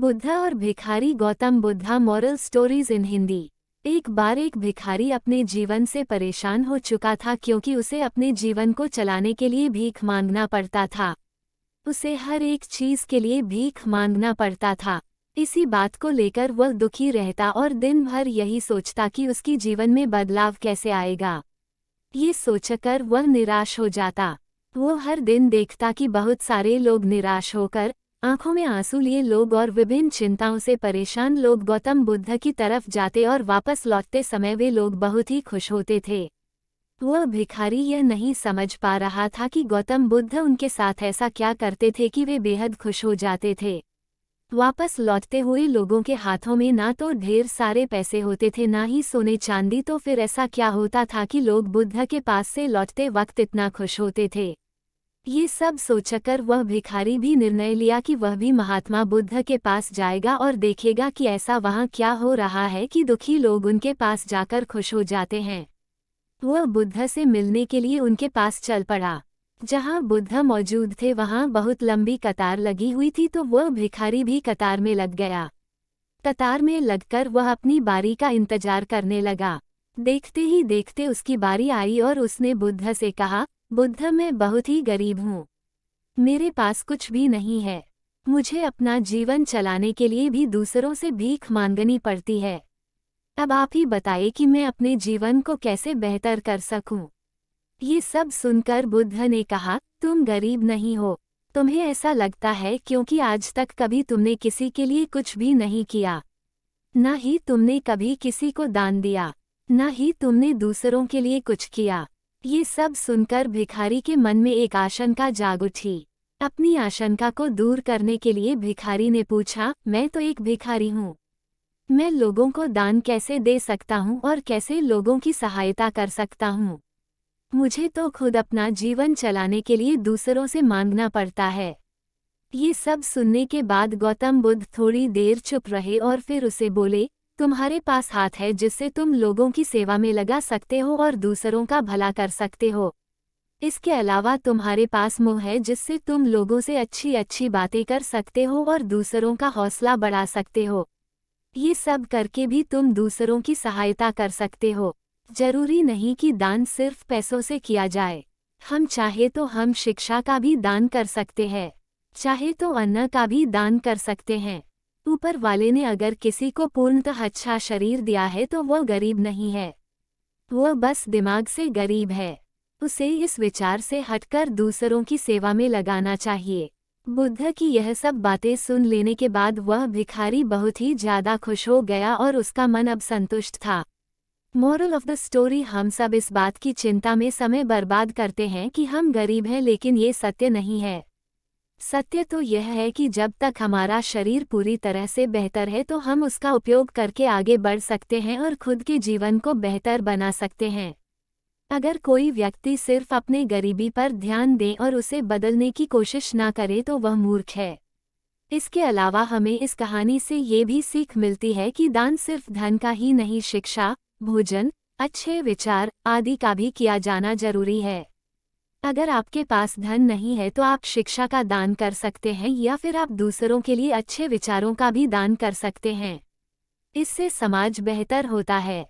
बुद्धा और भिखारी Gautam Buddha moral stories in Hindi. एक बार एक भिखारी अपने जीवन से परेशान हो चुका था क्योंकि उसे अपने जीवन को चलाने के लिए भीख मांगना पड़ता था। उसे हर एक चीज के लिए भीख मांगना पड़ता था। इसी बात को लेकर वह दुखी रहता और दिन भर यही सोचता कि उसकी जीवन में बदलाव कैसे आएगा। ये सोचकर वह निराश हो जाता। वो हर दिन देखता कि बहुत सारे लोग निराश होकर आंखों में आंसू लिए लोग और विभिन्न चिंताओं से परेशान लोग गौतम बुद्ध की तरफ जाते और वापस लौटते समय वे लोग बहुत ही खुश होते थे। वह भिखारी यह नहीं समझ पा रहा था कि गौतम बुद्ध उनके साथ ऐसा क्या करते थे कि वे बेहद खुश हो जाते थे। वापस लौटते हुए लोगों के हाथों में ना तो ढेर सारे पैसे होते थे ना ही सोने चांदी, तो फिर ऐसा क्या होता था कि लोग बुद्ध के पास से लौटते वक्त इतना खुश होते थे। ये सब सोचकर वह भिखारी भी निर्णय लिया कि वह भी महात्मा बुद्ध के पास जाएगा और देखेगा कि ऐसा वहाँ क्या हो रहा है कि दुखी लोग उनके पास जाकर खुश हो जाते हैं। वह बुद्ध से मिलने के लिए उनके पास चल पड़ा। जहाँ बुद्ध मौजूद थे वहाँ बहुत लंबी कतार लगी हुई थी, तो वह भिखारी भी कतार में लग गया। कतार में लगकर वह अपनी बारी का इंतजार करने लगा। देखते ही देखते उसकी बारी आई और उसने बुद्ध से कहा, बुद्ध, मैं बहुत ही गरीब हूँ, मेरे पास कुछ भी नहीं है, मुझे अपना जीवन चलाने के लिए भी दूसरों से भीख मांगनी पड़ती है। अब आप ही बताइए कि मैं अपने जीवन को कैसे बेहतर कर सकूं। ये सब सुनकर बुद्ध ने कहा, तुम गरीब नहीं हो, तुम्हें ऐसा लगता है क्योंकि आज तक कभी तुमने किसी के लिए कुछ भी नहीं किया, न ही तुमने कभी किसी को दान दिया, न ही तुमने दूसरों के लिए कुछ किया। ये सब सुनकर भिखारी के मन में एक आशंका जाग उठी। अपनी आशंका को दूर करने के लिए भिखारी ने पूछा, मैं तो एक भिखारी हूँ, मैं लोगों को दान कैसे दे सकता हूँ और कैसे लोगों की सहायता कर सकता हूँ। मुझे तो खुद अपना जीवन चलाने के लिए दूसरों से मांगना पड़ता है। ये सब सुनने के बाद गौतम बुद्ध थोड़ी देर चुप रहे और फिर उसे बोले, तुम्हारे पास हाथ है जिससे तुम लोगों की सेवा में लगा सकते हो और दूसरों का भला कर सकते हो। इसके अलावा तुम्हारे पास मुंह है जिससे तुम लोगों से अच्छी अच्छी बातें कर सकते हो और दूसरों का हौसला बढ़ा सकते हो। ये सब करके भी तुम दूसरों की सहायता कर सकते हो। जरूरी नहीं कि दान सिर्फ पैसों से किया जाए। हम चाहे तो हम शिक्षा का भी दान कर सकते हैं, चाहे तो अन्न का भी दान कर सकते हैं। ऊपर वाले ने अगर किसी को पूर्णतः अच्छा शरीर दिया है तो वह गरीब नहीं है, वह बस दिमाग से गरीब है। उसे इस विचार से हटकर दूसरों की सेवा में लगाना चाहिए। बुद्ध की यह सब बातें सुन लेने के बाद वह भिखारी बहुत ही ज्यादा खुश हो गया और उसका मन अब संतुष्ट था। मोरल ऑफ द स्टोरी, हम सब इस बात की चिंता में समय बर्बाद करते हैं कि हम गरीब हैं, लेकिन ये सत्य नहीं है। सत्य तो यह है कि जब तक हमारा शरीर पूरी तरह से बेहतर है तो हम उसका उपयोग करके आगे बढ़ सकते हैं और खुद के जीवन को बेहतर बना सकते हैं। अगर कोई व्यक्ति सिर्फ अपने गरीबी पर ध्यान दे और उसे बदलने की कोशिश ना करे तो वह मूर्ख है। इसके अलावा हमें इस कहानी से ये भी सीख मिलती है कि दान सिर्फ धन का ही नहीं, शिक्षा, भोजन, अच्छे विचार आदि का भी किया जाना जरूरी है। अगर आपके पास धन नहीं है तो आप शिक्षा का दान कर सकते हैं या फिर आप दूसरों के लिए अच्छे विचारों का भी दान कर सकते हैं। इससे समाज बेहतर होता है।